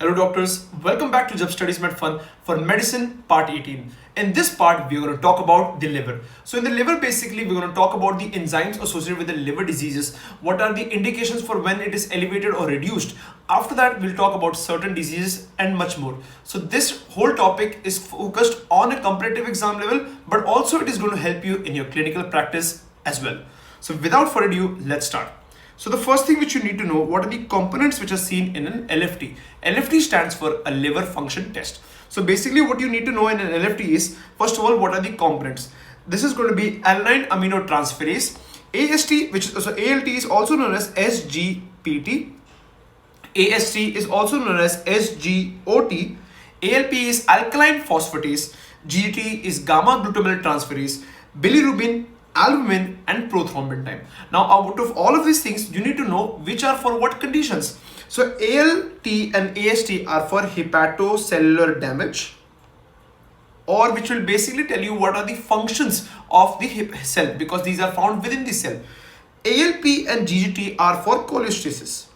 Hello doctors, welcome back to Jabstudiesmetfun for medicine part 18. In this part, we're going to talk about the liver. So in the liver, basically, we're going to talk about the enzymes associated with the liver diseases. What are the indications for when it is elevated or reduced? After that, we'll talk about certain diseases and much more. So this whole topic is focused on a competitive exam level, but also it is going to help you in your clinical practice as well. So without further ado, let's start. So the first thing which you need to know, what are the components which are seen in an LFT? LFT stands for a liver function test. So basically what you need to know in an LFT is, first of all, what are the components? This is going to be alanine aminotransferase, AST, which is also ALT is also known as SGPT, AST is also known as SGOT, ALP is alkaline phosphatase, GT is gamma glutamyl transferase, bilirubin, albumin and prothrombin time. Now out of all of these things, you need to know which are for what conditions. So ALT and AST are for hepatocellular damage, or which will basically tell you what are the functions of the cell, because these are found within the cell. ALP and GGT are for cholestasis.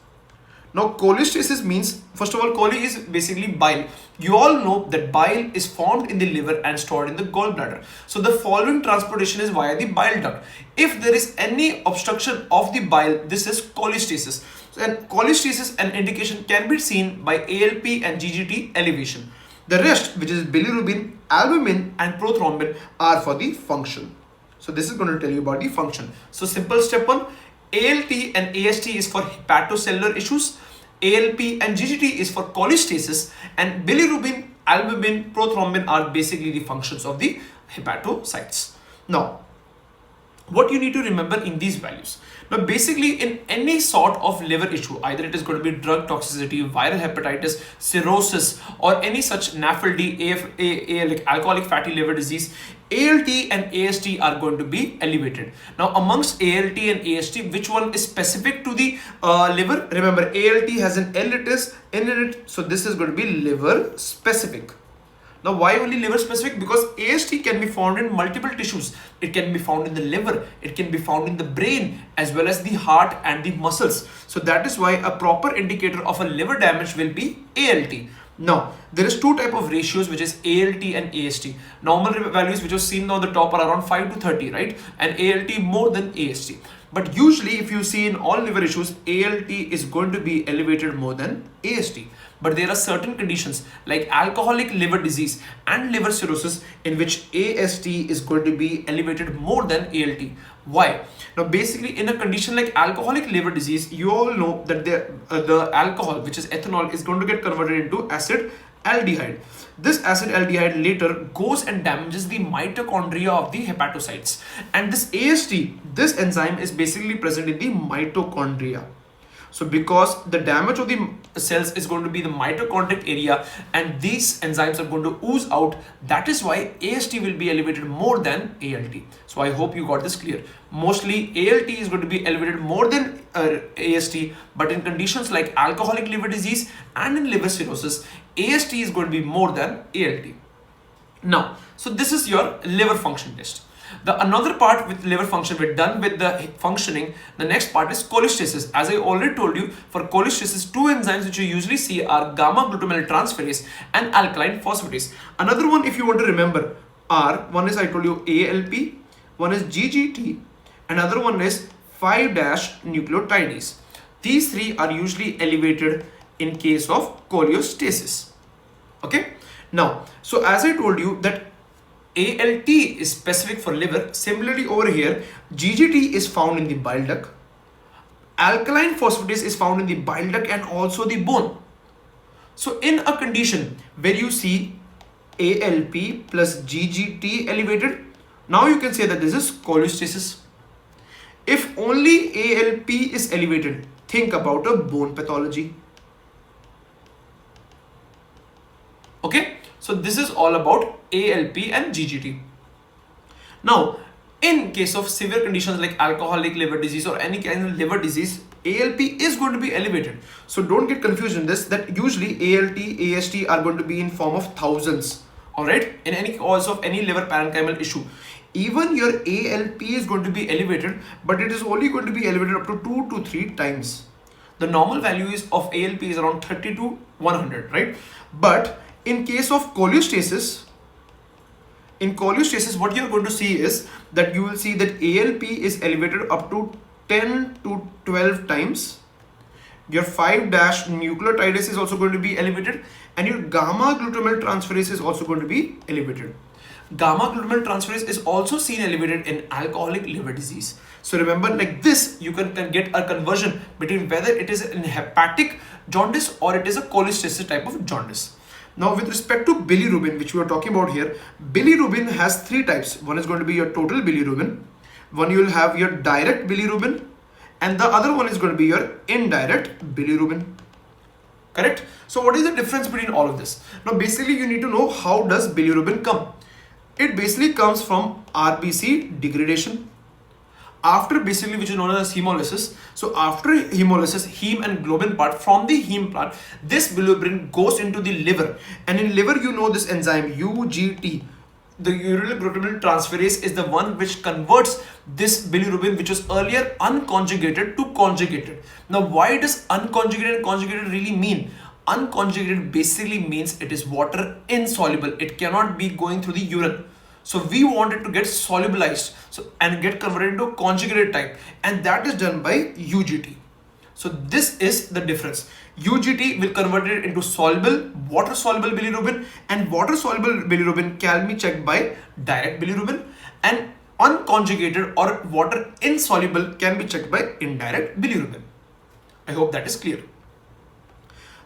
Now cholestasis means, first of all, chole is basically bile. You all know that bile is formed in the liver and stored in the gallbladder. So the following transportation is via the bile duct. If there is any obstruction of the bile, this is cholestasis. So, and cholestasis and indication can be seen by ALP and GGT elevation. The rest, which is bilirubin, albumin and prothrombin, are for the function. So this is going to tell you about the function. So simple step 1, ALT and AST is for hepatocellular issues, ALP and GGT is for cholestasis, and bilirubin, albumin, prothrombin are basically the functions of the hepatocytes. Now, what you need to remember in these values. Now, basically in any sort of liver issue, either it is going to be drug toxicity, viral hepatitis, cirrhosis, or any such NAFLD, like alcoholic fatty liver disease, ALT and AST are going to be elevated. Now, amongst ALT and AST, which one is specific to the liver? Remember, ALT has an L in it, so this is going to be liver specific. Now, why only liver specific? Because AST can be found in multiple tissues. It can be found in the liver, it can be found in the brain, as well as the heart and the muscles. So that is why a proper indicator of a liver damage will be ALT. Now, there is two type of ratios, which is ALT and AST. Normal values which are seen on the top are around 5 to 30, right? And ALT more than AST. But usually if you see in all liver issues, ALT is going to be elevated more than AST. But there are certain conditions like alcoholic liver disease and liver cirrhosis in which AST is going to be elevated more than ALT. Why? Now basically in a condition like alcoholic liver disease, you all know that the alcohol, which is ethanol, is going to get converted into acid aldehyde. This acid aldehyde later goes and damages the mitochondria of the hepatocytes. And this AST, this enzyme is basically present in the mitochondria. So because the damage of the cells is going to be the mitochondrial area and these enzymes are going to ooze out, that is why AST will be elevated more than ALT. So I hope you got this clear. Mostly ALT is going to be elevated more than AST, but in conditions like alcoholic liver disease and in liver cirrhosis, AST is going to be more than ALT. Now, so this is your liver function test. The another part with liver function, we're done with the functioning. The next part is cholestasis. As I already told you, for cholestasis, two enzymes which you usually see are gamma glutamyl transferase and alkaline phosphatase. Another one, if you want to remember, are one is I told you ALP, one is GGT, another one is 5-nucleotidase. These three are usually elevated in case of cholestasis. Okay. Now, so as I told you that ALT is specific for liver. Similarly over here, GGT is found in the bile duct. Alkaline phosphatase is found in the bile duct and also the bone. So in a condition where you see ALP plus GGT elevated, now you can say that this is cholestasis. If only ALP is elevated, think about a bone pathology. Okay. So this is all about ALP and GGT. Now, in case of severe conditions like alcoholic liver disease or any kind of liver disease, ALP is going to be elevated. So don't get confused in this, that usually ALT, AST are going to be in form of thousands. Alright, in any cause of any liver parenchymal issue. Even your ALP is going to be elevated, but it is only going to be elevated up to 2 to 3 times. The normal value of ALP is around 30 to 100, right? But in case of cholestasis, what you're going to see is that you will see that ALP is elevated up to 10 to 12 times. Your 5-nucleotidase is also going to be elevated, and your gamma glutamyl transferase is also going to be elevated. Gamma glutamyl transferase is also seen elevated in alcoholic liver disease. So remember, like this, you can get a conversion between whether it is an hepatic jaundice or it is a cholestasis type of jaundice. Now, with respect to bilirubin, which we are talking about here, bilirubin has three types. One is going to be your total bilirubin, one you will have your direct bilirubin, and the other one is going to be your indirect bilirubin. Correct? So what is the difference between all of this? Now basically you need to know how does bilirubin come. It basically comes from RBC degradation, after basically which is known as hemolysis. So after hemolysis, heme and globin part, from the heme part, this bilirubin goes into the liver, and in liver you know this enzyme UGT, the uryl glutamyl transferase, is the one which converts this bilirubin, which was earlier unconjugated, to conjugated. Now why does unconjugated and conjugated really mean? Unconjugated basically means it is water insoluble. It cannot be going through the urine. So we want it to get solubilized and get converted into conjugated type, and that is done by UGT. So this is the difference. UGT will convert it into soluble, water soluble bilirubin, and water soluble bilirubin can be checked by direct bilirubin, and unconjugated or water insoluble can be checked by indirect bilirubin. I hope that is clear.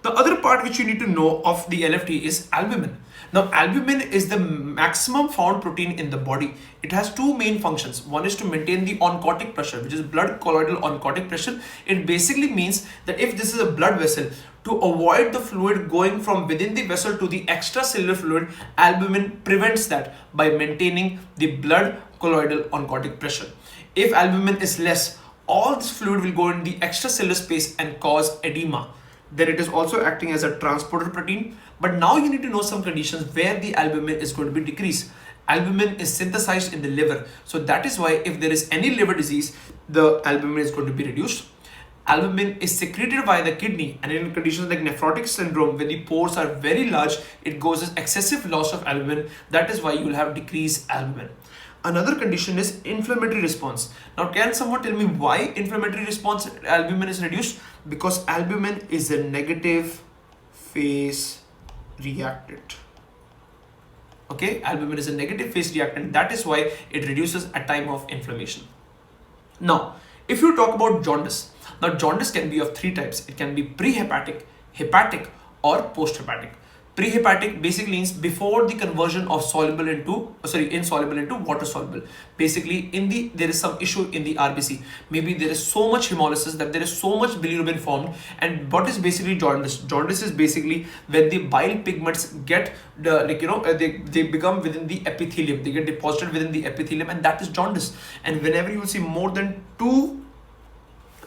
The other part which you need to know of the LFT is albumin. Now albumin is the maximum found protein in the body. It has two main functions. One is to maintain the oncotic pressure, which is blood colloidal oncotic pressure. It basically means that if this is a blood vessel, to avoid the fluid going from within the vessel to the extracellular fluid, albumin prevents that by maintaining the blood colloidal oncotic pressure. If albumin is less, all this fluid will go in the extracellular space and cause edema. Then it is also acting as a transporter protein. But now you need to know some conditions where the albumin is going to be decreased. Albumin is synthesized in the liver. So that is why if there is any liver disease, the albumin is going to be reduced. Albumin is secreted by the kidney, and in conditions like nephrotic syndrome, when the pores are very large, it goes as excessive loss of albumin. That is why you will have decreased albumin. Another condition is inflammatory response. Now, can someone tell me why inflammatory response albumin is reduced? Because albumin is a negative phase reactant. Okay, albumin is a negative phase reactant. That is why it reduces at time of inflammation. Now, if you talk about jaundice, now jaundice can be of three types. It can be prehepatic, hepatic, or posthepatic. Prehepatic basically means before the conversion of insoluble into water soluble. Basically, there is some issue in the RBC. Maybe there is so much hemolysis that there is so much bilirubin formed. And what is basically jaundice? Jaundice is basically when the bile pigments get they become within the epithelium. They get deposited within the epithelium, and that is jaundice. And whenever you will see more than 2,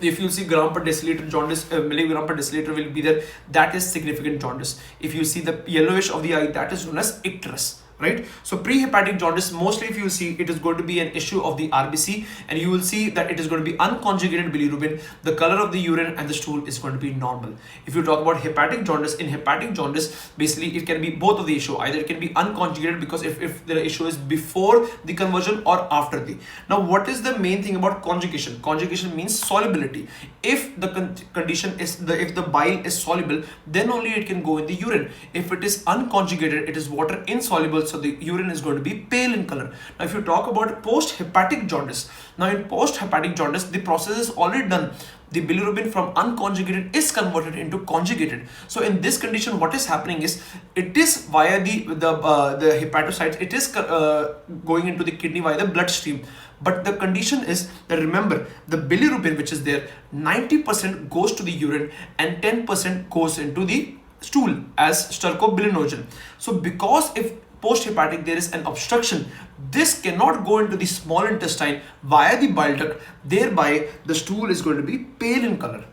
if you see gram per deciliter jaundice, milligram per deciliter will be there, that is significant jaundice. If you see the yellowish of the eye, that is known as icterus, right? So prehepatic jaundice, mostly if you see, it is going to be an issue of the RBC, and you will see that it is going to be unconjugated bilirubin. The color of the urine and the stool is going to be normal. If you talk about hepatic jaundice, in hepatic jaundice, basically it can be both of the issue. Either it can be unconjugated, because if the issue is before the conversion or after the. Now, what is the main thing about conjugation? Conjugation means solubility. If the condition is if the bile is soluble, then only it can go in the urine. If it is unconjugated, it is water insoluble, so the urine is going to be pale in color. Now, if you talk about post-hepatic jaundice, now in post-hepatic jaundice, the process is already done. The bilirubin from unconjugated is converted into conjugated. So in this condition, what is happening is, it is via the hepatocytes, it is going into the kidney via the bloodstream. But the condition is that, remember, the bilirubin which is there, 90% goes to the urine and 10% goes into the stool as stercobilinogen. So because if post-hepatic there is an obstruction, this cannot go into the small intestine via the bile duct, thereby the stool is going to be pale in color.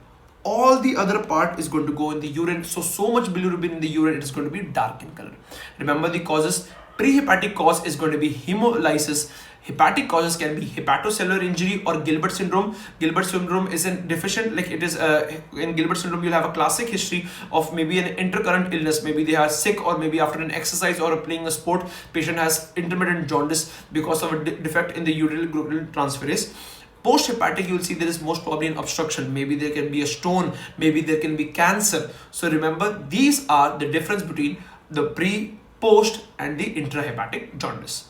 All the other part is going to go in the urine. So much bilirubin in the urine, it is going to be dark in color. Remember the causes. Prehepatic cause is going to be hemolysis. Hepatic causes can be hepatocellular injury or Gilbert syndrome. Gilbert syndrome is an deficient, like it is in Gilbert syndrome you'll have a classic history of maybe an intercurrent illness. Maybe they are sick, or maybe after an exercise or playing a sport, patient has intermittent jaundice because of a defect in the ureteral glucuronidase transferase. Post-hepatic, you will see there is most probably an obstruction. Maybe there can be a stone, maybe there can be cancer. So remember, these are the difference between the pre, post and the intrahepatic jaundice.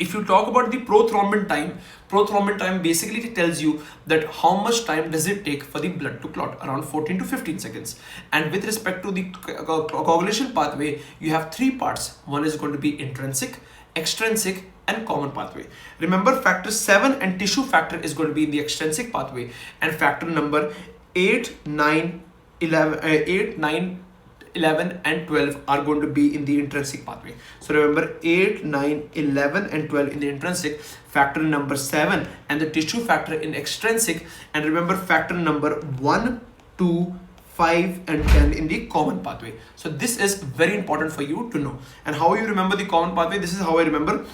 If you talk about the prothrombin time basically tells you that how much time does it take for the blood to clot, around 14 to 15 seconds. And with respect to the coagulation pathway, you have three parts. One is going to be intrinsic, extrinsic and common pathway. Remember, factor 7 and tissue factor is going to be in the extrinsic pathway, and factor number 8, 9, 11 and 12 are going to be in the intrinsic pathway. So remember, 8, 9, 11 and 12 in the intrinsic, factor number 7 and the tissue factor in extrinsic, and remember factor number 1, 2, 5 and 10 in the common pathway. So this is very important for you to know. And how you remember the common pathway? This is how I remember.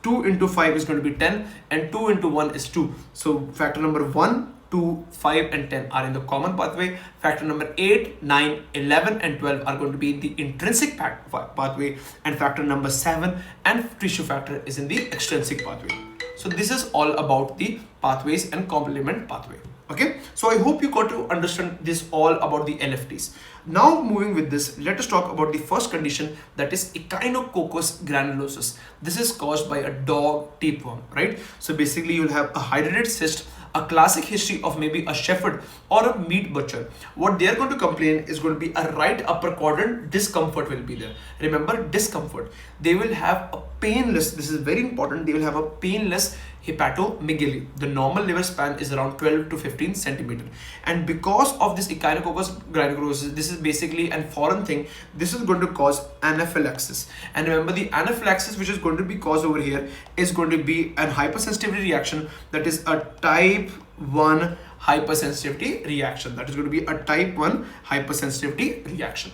2 into 5 is going to be 10 and 2 into 1 is 2. So factor number 1, 2, 5 and 10 are in the common pathway. Factor number 8, 9, 11 and 12 are going to be in the intrinsic pathway, and factor number 7 and tissue factor is in the extrinsic pathway. So this is all about the pathways and complement pathway. Okay, so I hope you got to understand this all about the LFTs. Now moving with this, let us talk about the first condition, that is echinococcus granulosus. This is caused by a dog tapeworm, right? So basically you'll have a hydrated cyst, a classic history of maybe a shepherd or a meat butcher. What they are going to complain is going to be a right upper quadrant discomfort will be there. Remember, discomfort. They will have a painless, this is very important, they will have a painless hepatomegaly. The normal liver span is around 12 to 15 centimeter. And because of this echinococcus granulosus, this is basically a foreign thing, this is going to cause anaphylaxis. And remember, the anaphylaxis which is going to be caused over here is going to be an hypersensitivity reaction, that is a type 1 hypersensitivity reaction. That is going to be a type 1 hypersensitivity reaction.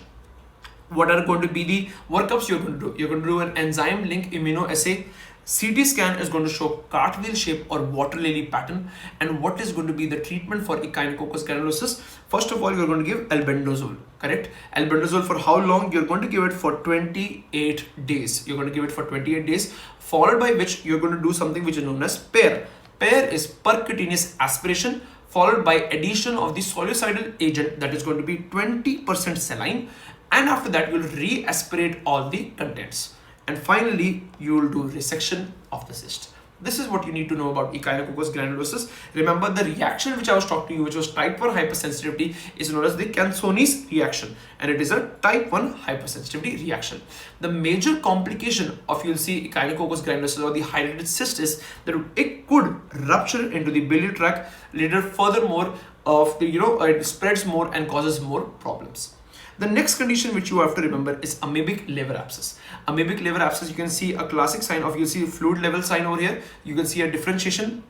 What are going to be the workups you're going to do? You're going to do an enzyme link immunoassay. CT scan is going to show cartwheel shape or water lily pattern. And what is going to be the treatment for echinococcus granulosus? First of all, you're going to give albendazole, correct? Albendazole for how long? You're going to give it for 28 days. You're going to give it for 28 days, followed by which you're going to do something which is known as PAIR. PAIR is percutaneous aspiration, followed by addition of the solucidal agent, that is going to be 20% saline. And after that, you'll re-aspirate all the contents. And finally, you will do resection of the cyst. This is what you need to know about echinococcus granulosus. Remember, the reaction which I was talking to you, which was type 1 hypersensitivity, is known as the Canzoni's reaction, and it is a type 1 hypersensitivity reaction. The major complication of, you'll see, echinococcus granulosus or the hydrated cyst is that it could rupture into the biliary tract later. Furthermore, of the it spreads more and causes more problems. The next condition which you have to remember is amoebic liver abscess. Amoebic liver abscess, you can see a classic sign of, you see fluid level sign over here. You can see a differentiation.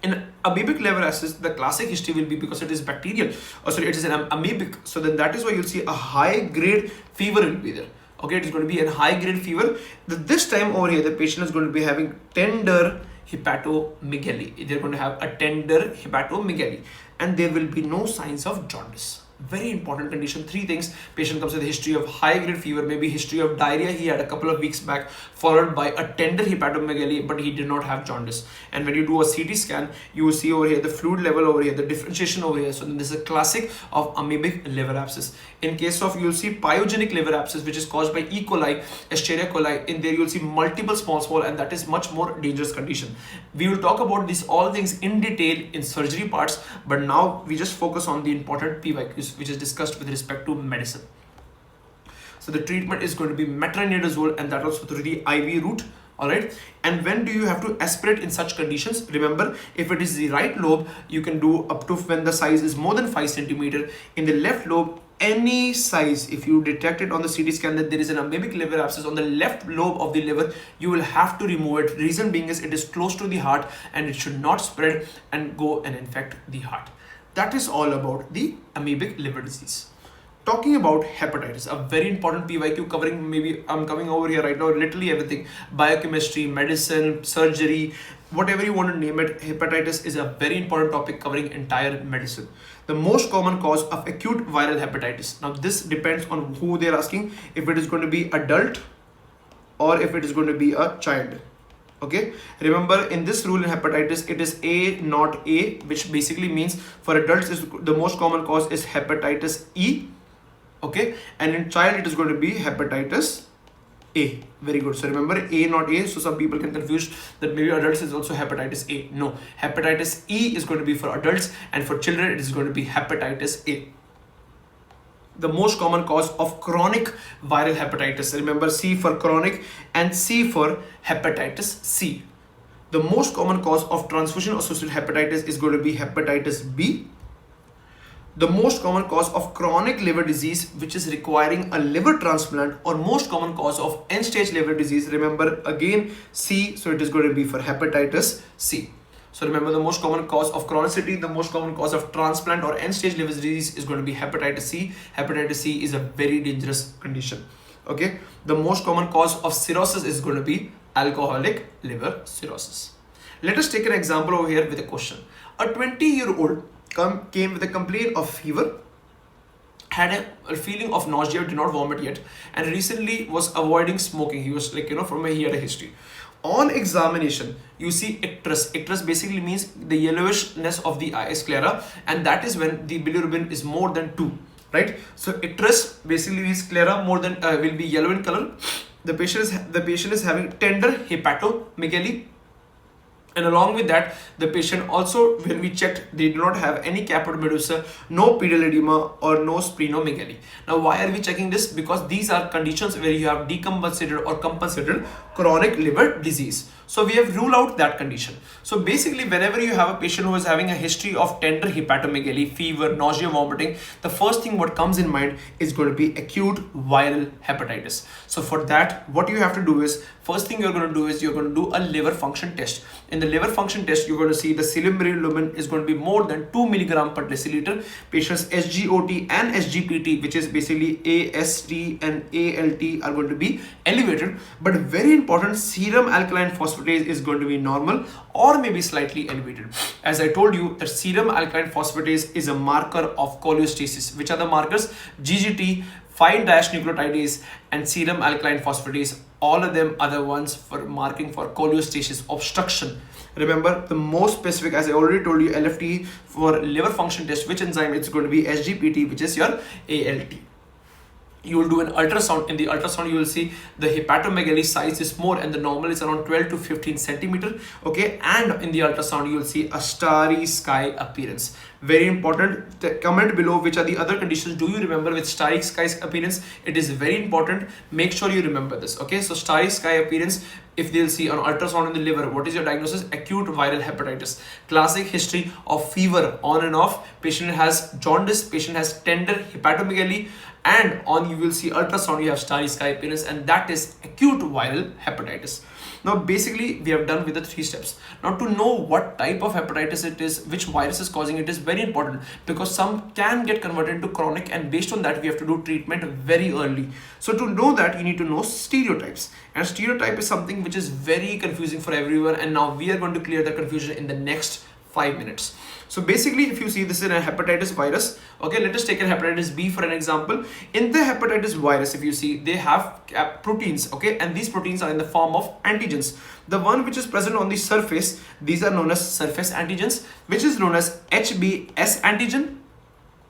In amoebic liver abscess, the classic history will be because it is bacterial, or sorry, it is an amoebic. So then that is why you'll see a high grade fever will be there. Okay, it is going to be a high grade fever. This time over here, the patient is going to be having tender hepatomegaly. They're going to have a tender hepatomegaly, and there will be no signs of jaundice. Very important condition. Three things: patient comes with a history of high grade fever, maybe history of diarrhea he had a couple of weeks back, followed by a tender hepatomegaly, but he did not have jaundice. And when you do a CT scan, you will see over here the fluid level over here, the differentiation over here. So then this is a classic of amoebic liver abscess. In case of, you'll see pyogenic liver abscess, which is caused by E. coli, Escherichia coli. In there you'll see multiple small, and that is much more dangerous condition. We will talk about these all things in detail in surgery parts, but now we just focus on the important PYQs which is discussed with respect to medicine. So the treatment is going to be metronidazole, and that also through the IV route. Alright, and when do you have to aspirate in such conditions? Remember, if it is the right lobe, you can do up to when the size is more than 5 centimeter. In the left lobe, any size, if you detect it on the CT scan that there is an amoebic liver abscess on the left lobe of the liver, you will have to remove it. Reason being is it is close to the heart and it should not spread and go and infect the heart. That is all about the amoebic liver disease. talking about hepatitis, a very important PYQ covering, maybe I'm coming over here right now, literally everything, biochemistry, medicine, surgery, whatever you want to name it, hepatitis is a very important topic covering entire medicine. The most common cause of acute viral hepatitis. Now this depends on who they're asking, if it is going to be adult or if it is going to be a child. Okay, remember in this rule in hepatitis, it is A, not A, which basically means for adults is the most common cause is hepatitis E. Okay, and in child it is going to be hepatitis A. Very good. So remember A, not A. So some people can confuse that maybe adults is also hepatitis A. No, hepatitis E is going to be for adults, and for children it is going to be hepatitis A. The most common cause of chronic viral hepatitis. Remember C for chronic and C for hepatitis C. The most common cause of transfusion associated hepatitis is going to be hepatitis B. The most common cause of chronic liver disease, which is requiring a liver transplant, or most common cause of end-stage liver disease, remember again C, so it is going to be for hepatitis C. So remember, the most common cause of chronicity, the most common cause of transplant or end-stage liver disease is going to be hepatitis C. Hepatitis C is a very dangerous condition. Okay, the most common cause of cirrhosis is going to be alcoholic liver cirrhosis. Let us take an example over here with a question. A 20-year-old came with a complaint of fever, had a feeling of nausea, did not vomit yet, and recently was avoiding smoking. He was like, he had a history. On examination, you see icterus. Icterus basically means the yellowishness of the eye sclera, and that is when the bilirubin is more than 2, right? So icterus basically means sclera more than will be yellow in color. The patient is having tender hepatomegaly. And along with that, the patient also, when we checked, they do not have any caput medusa, no pedal edema, or no splenomegaly. Now, why are we checking this? Because these are conditions where you have decompensated or compensated chronic liver disease. So we have ruled out that condition. So basically, whenever you have a patient who is having a history of tender hepatomegaly, fever, nausea, vomiting, the first thing what comes in mind is going to be acute viral hepatitis. So for that, what you have to do is, first thing you're going to do is you're going to do a liver function test. In the liver function test, you're going to see the serum bilirubin is going to be more than 2 milligram per deciliter. Patient's SGOT and SGPT, which is basically AST and ALT, are going to be elevated. But very important, serum alkaline phosphatase is going to be normal or maybe slightly elevated. As I told you, that serum alkaline phosphatase is a marker of cholestasis. Which are the markers? GGT, 5-nucleotidase, and serum alkaline phosphatase. All of them are the ones for marking for cholestasis obstruction. Remember, the most specific, as I already told you, LFT for liver function test, which enzyme? It's going to be SGPT, which is your ALT. You will do an ultrasound. In the ultrasound, you will see the hepatomegaly size is more, and the normal is around 12 to 15 centimeter. Okay, and in the ultrasound, you will see a starry sky appearance. Very important. Comment below which are the other conditions. Do you remember with starry sky appearance? It is very important. Make sure you remember this. Okay, so starry sky appearance. If they'll see on ultrasound in the liver, what is your diagnosis? Acute viral hepatitis. Classic history of fever on and off. Patient has jaundice. Patient has tender hepatomegaly. And on you will see ultrasound, you have starry sky appearance, and that is acute viral hepatitis. Now basically we have done with the 3 steps. Now to know what type of hepatitis it is, which virus is causing it, is very important, because some can get converted to chronic, and based on that we have to do treatment very early. So to know that, you need to know stereotypes, and stereotype is something which is very confusing for everyone, and now we are going to clear the confusion in the next 5 minutes. So basically, if you see, this is a hepatitis virus. Okay, let us take a hepatitis B for an example. In the hepatitis virus, if you see, they have proteins, okay, and these proteins are in the form of antigens. The one which is present on the surface, these are known as surface antigens, which is known as HBS antigen.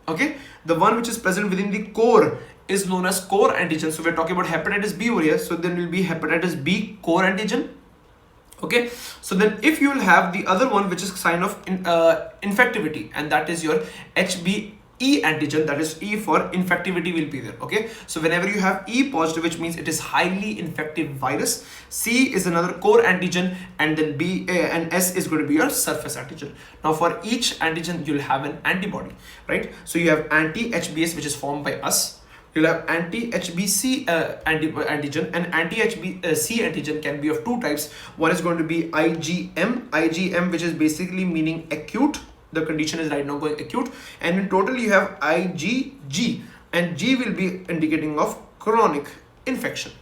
Okay, the one which is present within the core is known as core antigen. So we're talking about hepatitis B over here. So then will be hepatitis B core antigen. Okay, so then if you will have the other one, which is sign of infectivity, and that is your HBE antigen, that is E for infectivity will be there. Okay, so whenever you have E positive, which means it is highly infective virus. C is another core antigen, and then B and S is going to be your surface antigen. Now for each antigen you'll have an antibody, right? So you have anti-HBS, which is formed by us. You'll have anti-HBC antigen, and anti-HBC antigen can be of 2 types. One is going to be IgM, which is basically meaning acute. The condition is right now going acute, and in total you have IgG. and G will be indicating of chronic infection.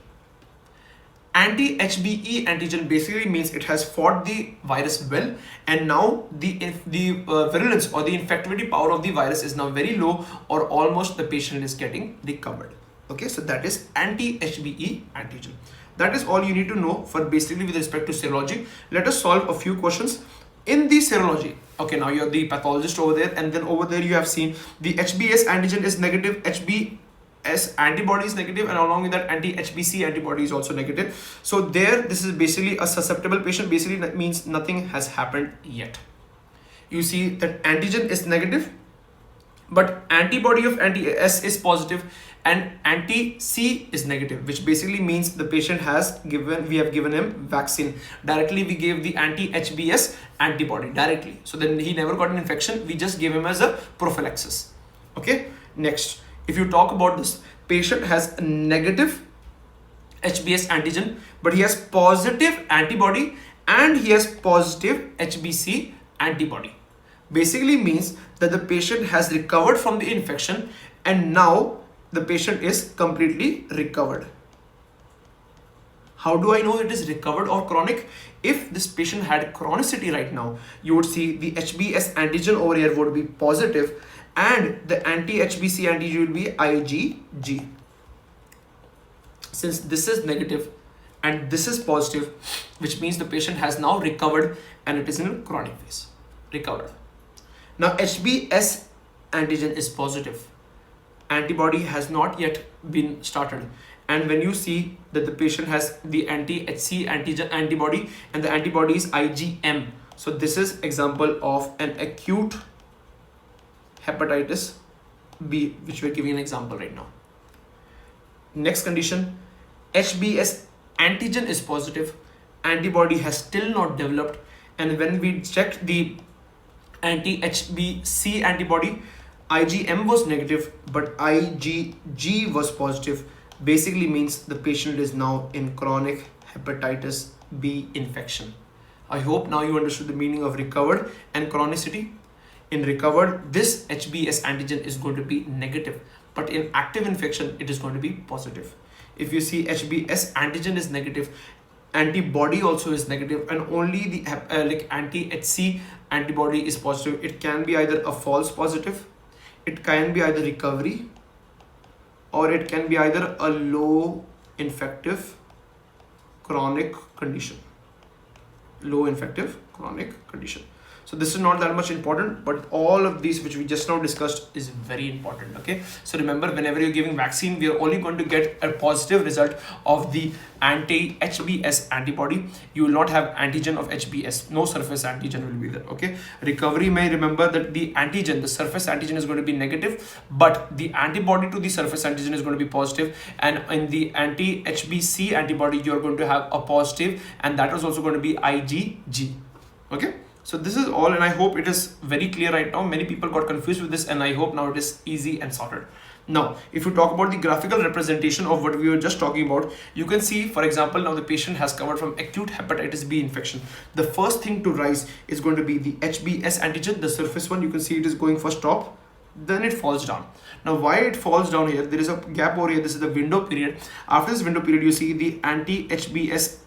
Anti-HBe antigen basically means it has fought the virus well, and now the virulence or the infectivity power of the virus is now very low, or almost the patient is getting recovered. Okay, so that is anti-HBe antigen. That is all you need to know for basically with respect to serology. Let us solve a few questions in the serology. Okay, now you have the pathologist over there, and then over there you have seen the HBs antigen is negative, HBs antibody is negative, and along with that anti-HBc antibody is also negative. So there, this is basically a susceptible patient. Basically that means nothing has happened yet. You see that antigen is negative, but antibody of anti-S is positive and anti-C is negative, which basically means the patient has given, we have given him vaccine. Directly we gave the anti-HBs antibody directly. So then he never got an infection. We just gave him as a prophylaxis. Okay, next. If you talk about this, patient has a negative HBs antigen, but he has positive antibody and he has positive HBc antibody. Basically means that the patient has recovered from the infection and now the patient is completely recovered. How do I know it is recovered or chronic? If this patient had chronicity right now, you would see the HBs antigen over here would be positive and the anti-HBc antigen will be IgG. Since this is negative and this is positive, which means the patient has now recovered and it is in a chronic phase. Recovered. Now HBs antigen is positive. Antibody has not yet been started. And when you see that the patient has the anti-HC antigen antibody and the antibody is IgM. So this is example of an acute hepatitis B, which we're giving an example right now. Next condition, HBs antigen is positive, antibody has still not developed, and when we checked the anti-HBc antibody, IgM was negative, but IgG was positive. Basically means the patient is now in chronic hepatitis B infection. I hope now you understood the meaning of recovered and chronicity. In recovered, this HBs antigen is going to be negative, but in active infection, it is going to be positive. If you see HBs antigen is negative, antibody also is negative, and only the anti-HC antibody is positive. It can be either a false positive, it can be either recovery, or it can be either a low infective chronic condition. Low infective chronic condition. So this is not that much important, but all of these which we just now discussed is very important. Okay, so remember, whenever you're giving vaccine, we are only going to get a positive result of the anti-HBs antibody. You will not have antigen of HBs. No surface antigen will be there. Okay, recovery may remember that the antigen, the surface antigen is going to be negative, but the antibody to the surface antigen is going to be positive, and in the anti-HBc antibody you are going to have a positive, and that is also going to be IgG. Okay. So this is all, and I hope it is very clear right now. Many people got confused with this, and I hope now it is easy and sorted. Now, if you talk about the graphical representation of what we were just talking about, you can see, for example, now the patient has covered from acute hepatitis B infection. The first thing to rise is going to be the HBs antigen, the surface one. You can see it is going first top, then it falls down. Now, why it falls down here? There is a gap over here. This is the window period. After this window period, you see the anti-HBs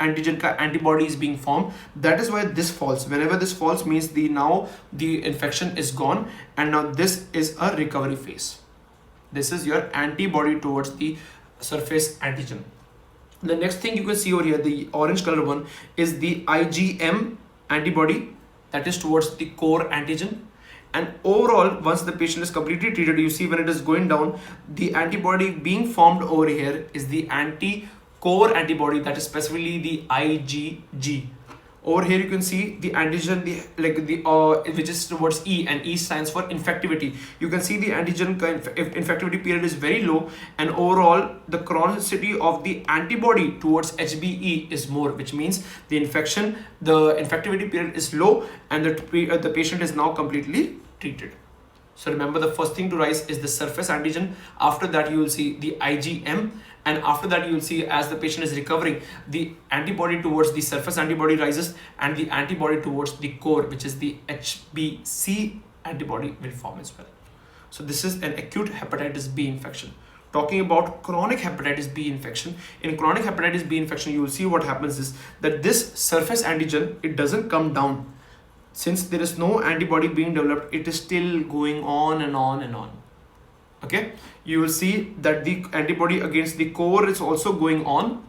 antigen antibody is being formed. That is why this falls. Whenever this falls means now the infection is gone, and now this is a recovery phase. This is your antibody towards the surface antigen. The next thing you can see over here, the orange color one, is the IgM antibody, that is towards the core antigen. And overall, once the patient is completely treated, you see when it is going down, the antibody being formed over here is the core antibody, that is specifically the IgG. Over here you can see the antigen, which is towards E, and E stands for infectivity. You can see the antigen infectivity period is very low, and overall the chronicity of the antibody towards HBe is more, which means the infectivity period is low, and the patient is now completely treated. So remember, the first thing to rise is the surface antigen. After that, you will see the IgM. And after that, you will see as the patient is recovering, the antibody towards the surface antibody rises, and the antibody towards the core, which is the HBc antibody, will form as well. So this is an acute hepatitis B infection. Talking about chronic hepatitis B infection, in chronic hepatitis B infection, you will see what happens is that this surface antigen, it doesn't come down. Since there is no antibody being developed, it is still going on and on and on. Okay, you will see that the antibody against the core is also going on,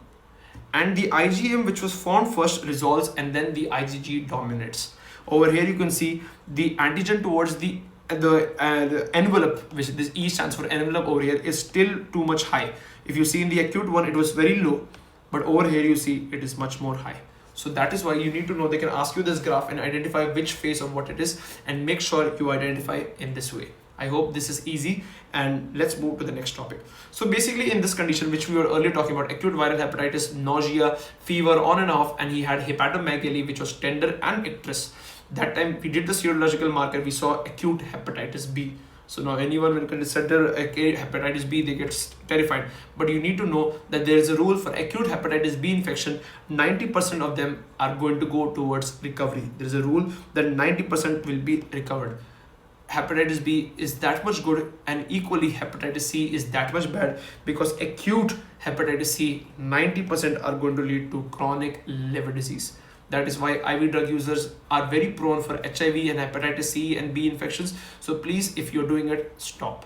and the IgM which was formed first resolves, and then the IgG dominates. Over here you can see the antigen towards the envelope, which this E stands for envelope, over here is still too much high. If you see in the acute one, it was very low, but over here you see it is much more high. So that is why you need to know, they can ask you this graph and identify which phase of what it is, and make sure you identify in this way. I hope this is easy, and let's move to the next topic. So basically in this condition, which we were earlier talking about, acute viral hepatitis, nausea, fever on and off, and he had hepatomegaly, which was tender and icterus. That time we did the serological marker, we saw acute hepatitis B. So now anyone when consider hepatitis B, they get terrified. But you need to know that there is a rule for acute hepatitis B infection, 90% of them are going to go towards recovery. There is a rule that 90% will be recovered. Hepatitis B is that much good, and equally hepatitis C is that much bad, because acute hepatitis C, 90% are going to lead to chronic liver disease. That is why IV drug users are very prone for HIV and hepatitis C and B infections. So please, if you're doing it, stop.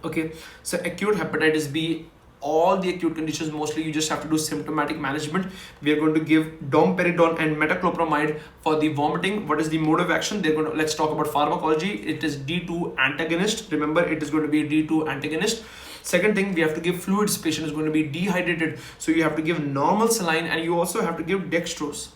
Okay, so acute hepatitis B, all the acute conditions, mostly you just have to do symptomatic management. We are going to give domperidone and metoclopramide for the vomiting. What is the mode of action? Let's talk about pharmacology. It is D2 antagonist. Remember, it is going to be a D2 antagonist. Second thing, we have to give fluids. Patient is going to be dehydrated, so you have to give normal saline, and you also have to give dextrose.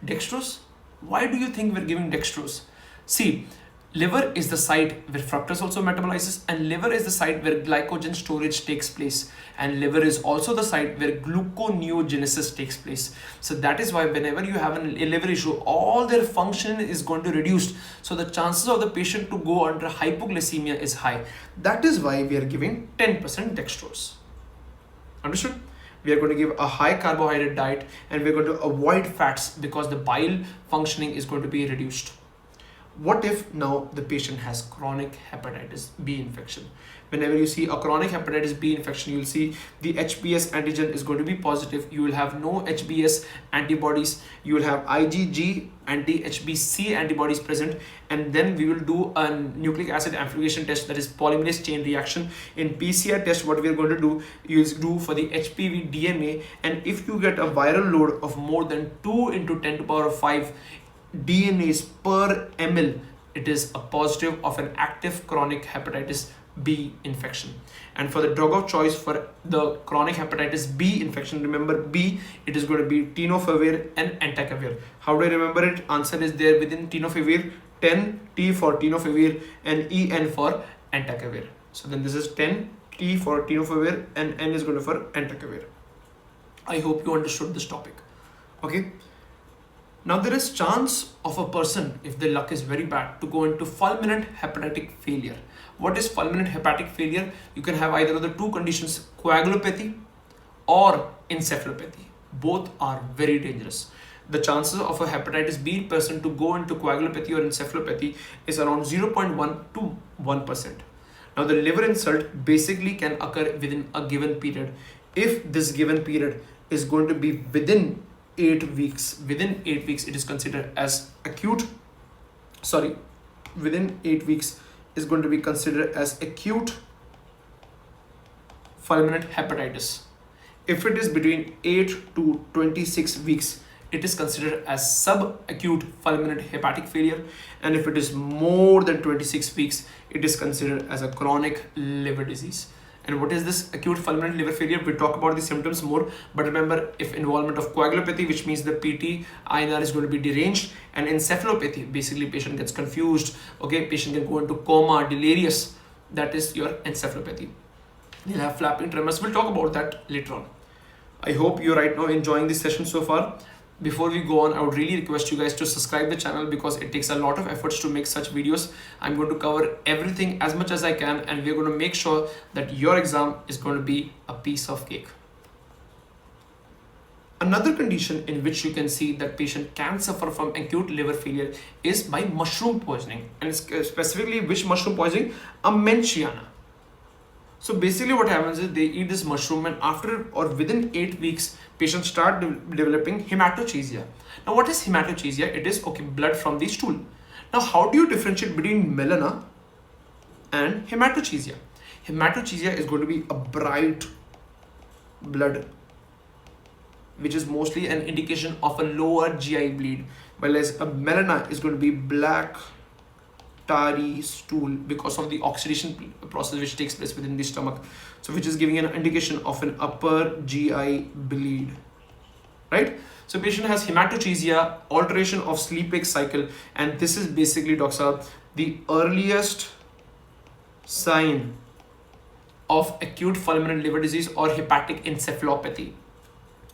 Dextrose? Why do you think we're giving dextrose? See, liver is the site where fructose also metabolizes, and liver is the site where glycogen storage takes place, and liver is also the site where gluconeogenesis takes place. So that is why whenever you have a liver issue, all their function is going to reduce, so the chances of the patient to go under hypoglycemia is high. That is why we are giving 10% dextrose. Understood? We are going to give a high carbohydrate diet, and we're going to avoid fats because the bile functioning is going to be reduced. What if now the patient has chronic hepatitis B infection? Whenever you see a chronic hepatitis B infection, you will see the HBs antigen is going to be positive. You will have no HBs antibodies. You will have IgG anti-HBC antibodies present. And then we will do a nucleic acid amplification test, that is polymerase chain reaction. In PCR test, what we are going to do is do for the HPV DMA. And if you get a viral load of more than 2 into 10 to the power of 5 DNAs per ml, it is a positive of an active chronic hepatitis B infection. And for the drug of choice for the chronic hepatitis B infection, remember B, it is going to be tenofovir and entecavir. How do I remember it? Answer is there within tenofovir, 10 T for tenofovir and EN for entecavir. So then this is 10 T for tenofovir and N is going to for entecavir. I hope you understood this topic. Okay. Now there is chance of a person, if the luck is very bad, to go into fulminant hepatic failure. What is fulminant hepatic failure? You can have either of the two conditions, coagulopathy or encephalopathy. Both are very dangerous. The chances of a hepatitis B person to go into coagulopathy or encephalopathy is around 0.1 to 1%. Now the liver insult basically can occur within a given period. If this given period is going to be within 8 weeks, within 8 weeks it is considered as acute, within 8 weeks is going to be considered as acute fulminant hepatitis. If it is between 8 to 26 weeks, it is considered as subacute fulminant hepatic failure, and if it is more than 26 weeks, it is considered as a chronic liver disease. And what is this acute fulminant liver failure? We'll talk about the symptoms more, but remember, if involvement of coagulopathy, which means the PT INR is going to be deranged, and encephalopathy, basically patient gets confused, okay, patient can go into coma, delirious, that is your encephalopathy. You'll have flapping tremors. We'll talk about that later on. I hope you're right now enjoying this session so far. Before we go on, I would really request you guys to subscribe the channel, because it takes a lot of efforts to make such videos. I'm going to cover everything as much as I can, and we're going to make sure that your exam is going to be a piece of cake. Another condition in which you can see that patient can suffer from acute liver failure is by mushroom poisoning, and specifically which mushroom poisoning? Amenciana. So basically what happens is they eat this mushroom, and after or within 8 weeks, patients start developing hematochezia. Now what is hematochezia? It is blood from the stool. Now how do you differentiate between melena and hematochezia? Hematochezia is going to be a bright blood, which is mostly an indication of a lower GI bleed, whereas a melena is going to be black, tarry stool because of the oxidation process which takes place within the stomach, so which is giving an indication of an upper GI bleed, right? So patient has hematochezia, alteration of sleep-wake cycle, and this is basically, doctor, the earliest sign of acute fulminant liver disease or hepatic encephalopathy.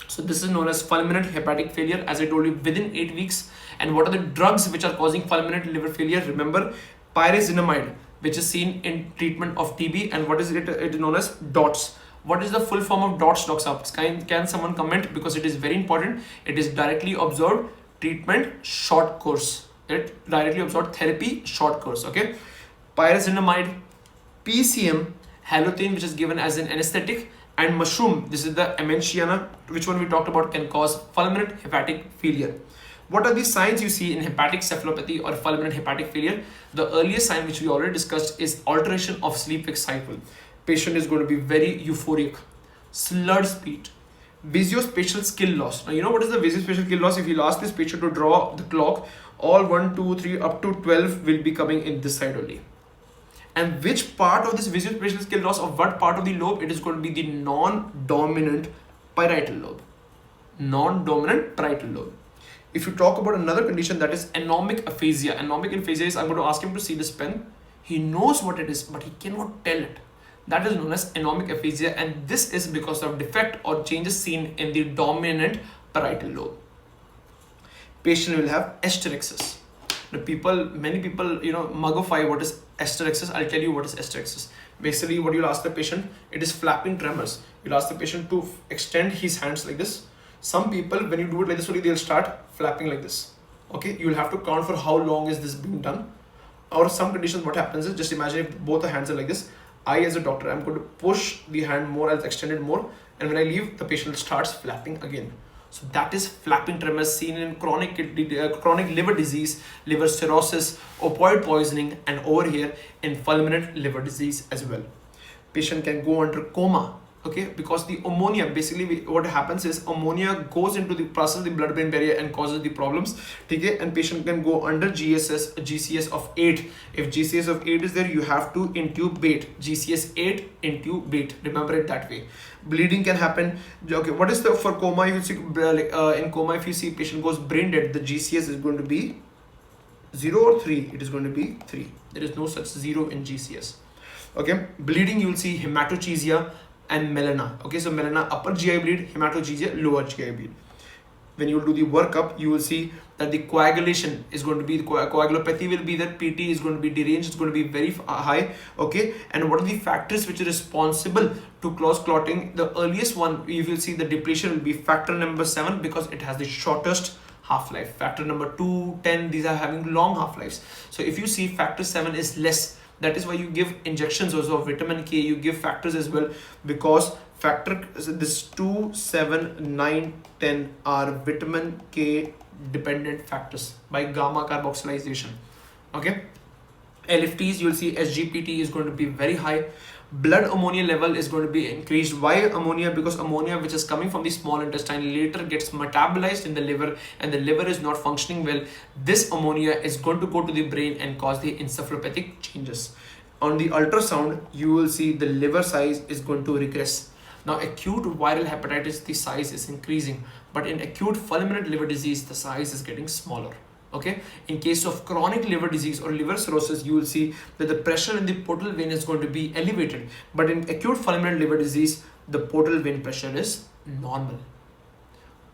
So this is known as fulminant hepatic failure, as I told you, within 8 weeks. And what are the drugs which are causing fulminant liver failure? Remember, pyrazinamide, which is seen in treatment of TB. And what is it? It is known as DOTS. What is the full form of DOTS, doctor? Can someone comment? Because it is very important. It is directly observed treatment short course. It directly observed therapy short course. Okay, pyrazinamide, PCM, halothane, which is given as an anesthetic, and mushroom, this is the amenciana, which one we talked about, can cause fulminant hepatic failure. What are the signs you see in hepatic cephalopathy or fulminant hepatic failure? The earliest sign, which we already discussed, is alteration of sleep-wake cycle. Patient is going to be very euphoric, slurred speech, visuospatial skill loss. Now you know what is the visuospatial skill loss? If you ask this patient to draw the clock, all 1, 2, 3 up to 12 will be coming in this side only. And which part of this visuospatial skill loss, of what part of the lobe? It is going to be the non-dominant parietal lobe. Non-dominant parietal lobe. If you talk about another condition, that is anomic aphasia. Anomic aphasia is, I'm going to ask him to see this pen. He knows what it is, but he cannot tell it. That is known as anomic aphasia, and this is because of defect or changes seen in the dominant parietal lobe. Patient will have hysterexis. Many people, mugify what is hysterexis. I'll tell you what is hysterexis. Basically, what you'll ask the patient, it is flapping tremors. You'll ask the patient to extend his hands like this. Some people, when you do it like this, they'll start flapping like this. Okay, you'll have to count for how long is this being done. Or some conditions, what happens is, just imagine if both the hands are like this. I, as a doctor, I'm going to push the hand more, I'll extend it more, and when I leave, the patient starts flapping again. So that is flapping tremors seen in chronic liver disease, liver cirrhosis, opioid poisoning, and over here in fulminant liver disease as well. Patient can go under coma, okay, because the ammonia, basically what happens is ammonia goes into the process of the blood-brain barrier and causes the problems, okay, and patient can go under GCS of 8. If GCS of 8 is there, you have to intubate. GCS 8, intubate. Remember it that way. Bleeding can happen. Okay, what is the for coma? You see, in coma, if you see patient goes brain dead, the GCS is going to be 0 or 3. It is going to be 3. There is no such 0 in GCS. Okay, bleeding, you will see hematochezia and melena. Okay, so melena, upper GI bleed, hematochezia, lower GI bleed. When you do the workup, you will see that the coagulation is going to be, the coagulopathy will be that PT is going to be deranged, it's going to be very high. Okay, and what are the factors which are responsible to cause clotting? The earliest one, you will see the depletion will be factor number 7 because it has the shortest half-life. Factor number 2, 10, these are having long half-lives. So if you see factor 7 is less, that is why you give injections also of vitamin K, you give factors as well, because factor, this 2, 7, 9, 10 are vitamin K dependent factors by gamma carboxylation. Okay, LFTs, you will see SGPT is going to be very high. Blood ammonia level is going to be increased. Why ammonia? Because ammonia, which is coming from the small intestine, later gets metabolized in the liver, and the liver is not functioning well. This ammonia is going to go to the brain and cause the encephalopathic changes. On the ultrasound, you will see the liver size is going to regress. Now, acute viral hepatitis, the size is increasing, but in acute fulminant liver disease, the size is getting smaller. Okay, in case of chronic liver disease or liver cirrhosis, you will see that the pressure in the portal vein is going to be elevated, but in acute fulminant liver disease, the portal vein pressure is normal.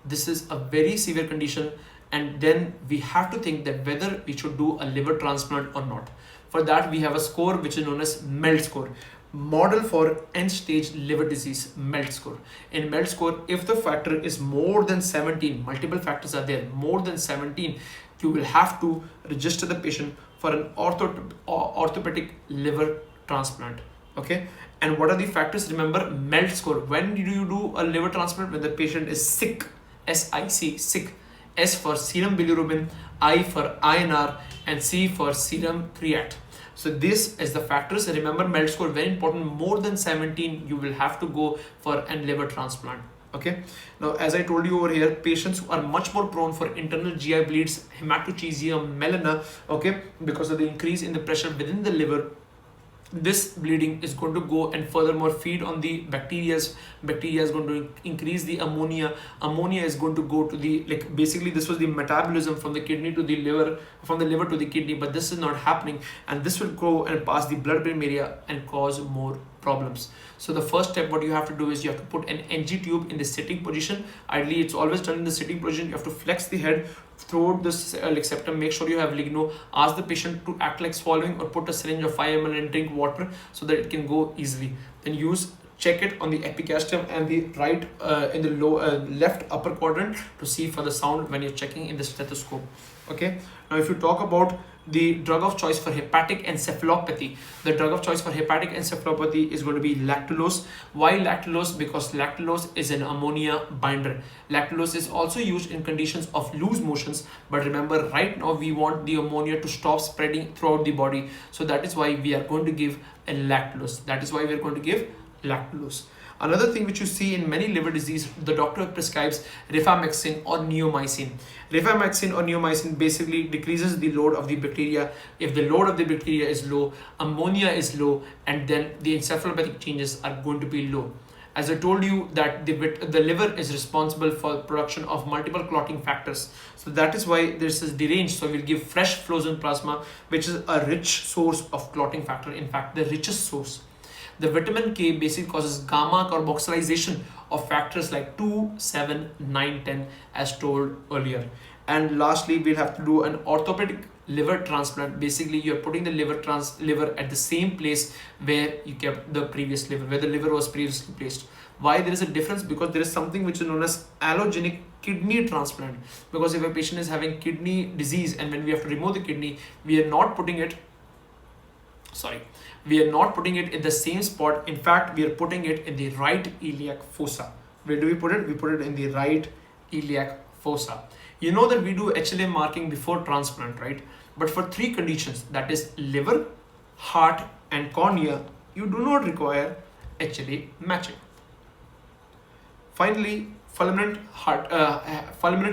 This is a very severe condition, and then we have to think that whether we should do a liver transplant or not. For that, we have a score which is known as MELD score. model for end-stage liver disease, MELT score. In MELT score, if the factor is more than 17, multiple factors are there, more than 17, you will have to register the patient for an orthopedic liver transplant. Okay, and what are the factors? Remember, MELT score. When do you do a liver transplant? When the patient is sick, SIC, sick. S for serum bilirubin, I for INR, and C for serum creat. So this is the factors. Remember, MELT score, very important. More than 17, you will have to go for a liver transplant. Okay. Now, as I told you over here, patients who are much more prone for internal GI bleeds, hematochezia, melena, okay, because of the increase in the pressure within the liver, this bleeding is going to go and furthermore feed on the bacteria is going to increase the ammonia is going to go to the, like, basically this was the metabolism from the kidney to the liver, from the liver to the kidney, but this is not happening, and this will go and pass the blood-brain barrier and cause more problems. So the first step, what you have to do is you have to put an NG tube in the sitting position. Ideally, it's always done in the sitting position. You have to flex the head throughout this like septum. Make sure you have ligno. Ask the patient to act like swallowing, or put a syringe of 5 ml and drink water so that it can go easily. Then check it on the epigastrium and the right in the left upper quadrant to see for the sound when you're checking in the stethoscope. Okay, now if you talk about the drug of choice for hepatic encephalopathy, the drug of choice for hepatic encephalopathy is going to be lactulose. Why lactulose? Because lactulose is an ammonia binder. Lactulose is also used in conditions of loose motions, but remember, right now we want the ammonia to stop spreading throughout the body, so that is why we are going to give a lactulose. Another thing which you see in many liver disease, the doctor prescribes rifamycin or neomycin. Rifamycin or neomycin basically decreases the load of the bacteria. If the load of the bacteria is low, ammonia is low, and then the encephalopathic changes are going to be low. As I told you that the liver is responsible for production of multiple clotting factors. So that is why this is deranged. So we'll give fresh frozen plasma, which is a rich source of clotting factor. In fact, the richest source. The vitamin K basically causes gamma carboxylation of factors like 2, 7, 9, 10 as told earlier. And lastly, we'll have to do an orthopedic liver transplant. Basically, you're putting the liver at the same place where you kept the previous liver, where the liver was previously placed. Why there is a difference? Because there is something which is known as allogenic kidney transplant. Because if a patient is having kidney disease and when we have to remove the kidney, we are not putting it in the same spot. In fact, we are putting it in the right iliac fossa. Where do we put it? We put it in the right iliac fossa. You know that we do HLA marking before transplant, right? But for 3 conditions, that is liver, heart, and cornea, you do not require HLA matching. Finally, fulminant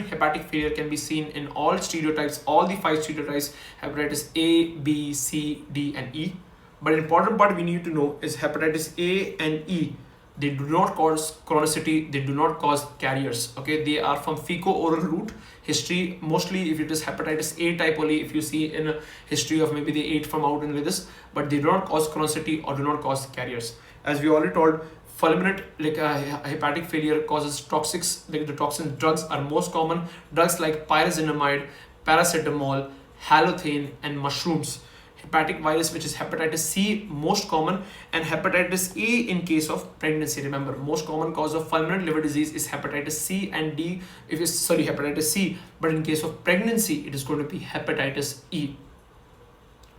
hepatic failure can be seen in all stereotypes, all the 5 stereotypes, hepatitis A, B, C, D, and E. But an important part we need to know is hepatitis A and E. They do not cause chronicity, they do not cause carriers. Okay, they are from fecal-oral route. History, mostly if it is hepatitis A type only, if you see in a history of maybe they ate from out and with this, but they do not cause chronicity or do not cause carriers. As we already told, fulminant hepatic failure causes toxics, like the toxin drugs are most common. Drugs like pyrazinamide, paracetamol, halothane, and mushrooms. Hepatic virus, which is hepatitis C, most common, and hepatitis E in case of pregnancy. Remember, most common cause of fulminant liver disease is hepatitis C and D, hepatitis C, but in case of pregnancy, it is going to be hepatitis E.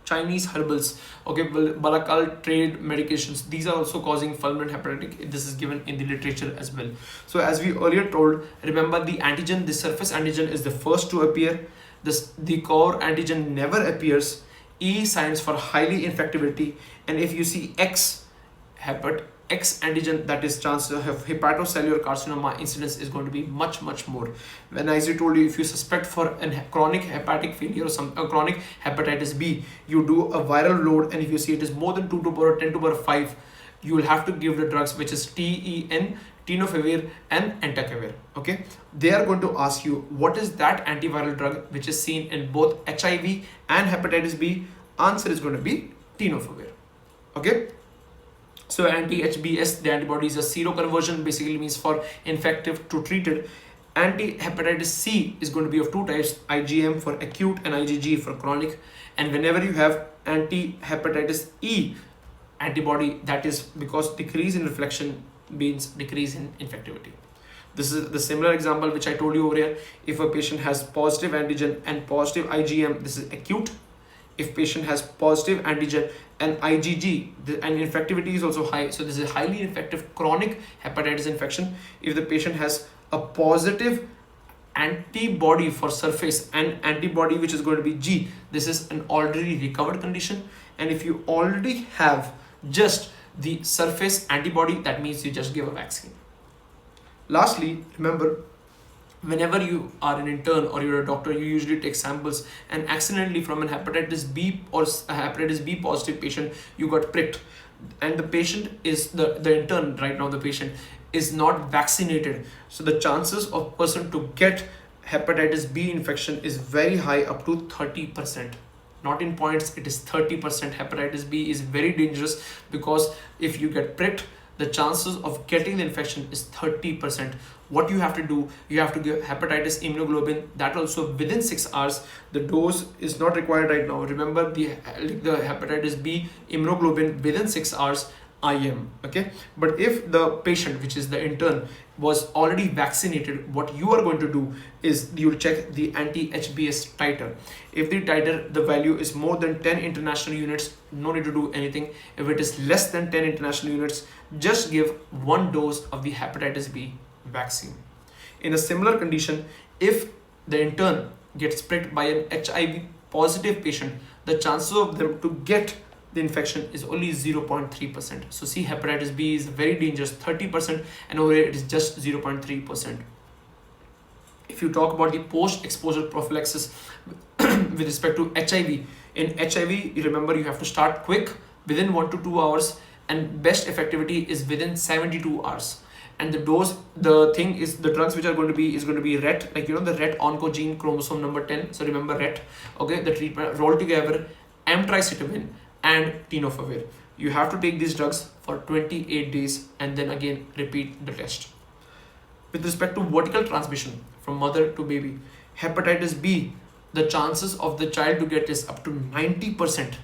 Chinese herbals, okay, Balakal trade medications, these are also causing fulminant hepatic. This is given in the literature as well. So as we earlier told, remember the antigen, the surface antigen is the first to appear. The core antigen never appears. E signs for highly infectivity, and if you see X antigen, that is chance to have hepatocellular carcinoma, incidence is going to be much more. When, as I told you, if you suspect for a chronic hepatic failure or chronic hepatitis B, you do a viral load, and if you see it is more than 2 to the power 10 to the power 5, you will have to give the drugs which is TEN, tenofovir and entecavir. Okay, they are going to ask you what is that antiviral drug which is seen in both HIV and hepatitis B. Answer is going to be tenofovir. Okay, so anti-HBs, the antibodies are seroconversion, basically means for infective to treated. Anti-hepatitis C is going to be of 2 types, IgM for acute and IgG for chronic. And whenever you have anti-hepatitis E antibody, that is because decrease in reflection means decrease in infectivity. This is the similar example which I told you over here. If a patient has positive antigen and positive IgM, this is acute. If patient has positive antigen and IgG, and infectivity is also high, so this is highly infective chronic hepatitis infection. If the patient has a positive antibody for surface and antibody which is going to be G, this is an already recovered condition. And if you already have just the surface antibody, that means you just give a vaccine. Lastly, remember, whenever you are an intern or you're a doctor, you usually take samples, and accidentally from an hepatitis B or a hepatitis B positive patient, you got pricked, and the patient is the intern right now, the patient is not vaccinated. So the chances of person to get hepatitis B infection is very high, up to 30%. Not in points, it is 30%. Hepatitis B is very dangerous because if you get pricked, the chances of getting the infection is 30%. What you have to do, you have to give hepatitis immunoglobulin, that also within 6 hours. The dose is not required right now. Remember, the hepatitis B immunoglobulin within 6 hours IM, okay? But if the patient, which is the intern, was already vaccinated, what you are going to do is you will check the anti-HBs titer. If the titer, the value is more than 10 international units, no need to do anything. If it is less than 10 international units, just give 1 dose of the hepatitis B vaccine. In a similar condition, if the intern gets pricked by an HIV positive patient, the chances of them to get the infection is only 0.3%. So see, hepatitis B is very dangerous, 30%, and over here it is just 0.3%. If you talk about the post-exposure prophylaxis with respect to HIV, in HIV, you remember you have to start quick, within 1 to 2 hours, and best effectivity is within 72 hours. And the dose, the thing is, the drugs which are going to be is going to be RET, like you know, the RET oncogene chromosome number 10. So remember RET, okay? The treatment roll together, emtricitabine and tenofovir. You have to take these drugs for 28 days and then again repeat the test. With respect to vertical transmission from mother to baby, hepatitis B, the chances of the child to get is up to 90%,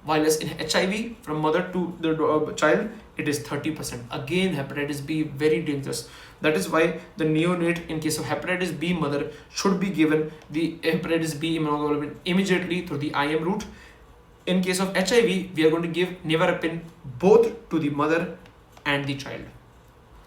while as in HIV from mother to the child it is 30%. Again, hepatitis B very dangerous. That is why the neonate in case of hepatitis B mother should be given the hepatitis B immunoglobulin immediately through the IM route. In case of HIV, we are going to give nevirapine both to the mother and the child.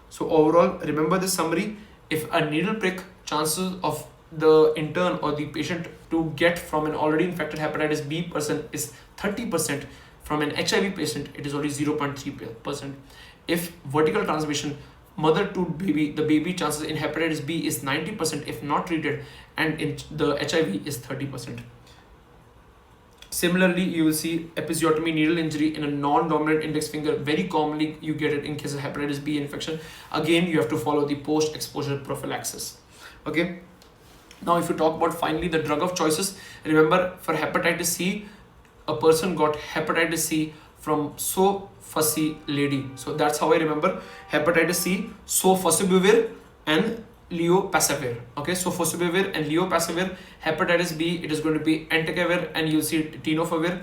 So overall, remember this summary. If a needle prick, chances of the intern or the patient to get from an already infected hepatitis B person is 30%. From an HIV patient, it is only 0.3%. If vertical transmission, mother to baby, the baby chances in hepatitis B is 90% if not treated, and in the HIV is 30%. Similarly, you will see episiotomy needle injury in a non-dominant index finger. Very commonly, you get it in case of hepatitis B infection. Again, you have to follow the post-exposure prophylaxis. Okay. Now, if you talk about finally the drug of choices, remember for hepatitis C, a person got hepatitis C from So Fussy Lady. So that's how I remember hepatitis C, Sofosbuvir and Leopasavir. Okay, Sofosbuvir and Leopasavir. Hepatitis B, it is going to be entecavir and you'll see tenofovir.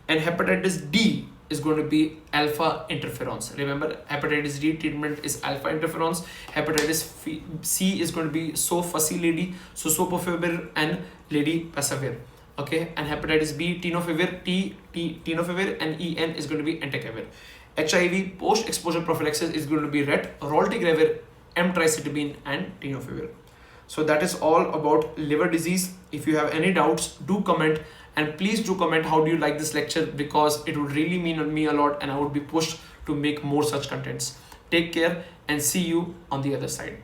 And hepatitis D is going to be alpha interferons. Remember, hepatitis D treatment is alpha interferons. Hepatitis C is going to be So Fussy Lady, so Sofosbuvir and Lady Pasavir. Okay, and hepatitis B, tenofovir, tenofovir, and EN is going to be entecavir. HIV post-exposure prophylaxis is going to be RET, raltegravir, emtricitabine, and tenofovir. So that is all about liver disease. If you have any doubts, do comment, and please do comment how do you like this lecture, because it would really mean on me a lot and I would be pushed to make more such contents. Take care and see you on the other side.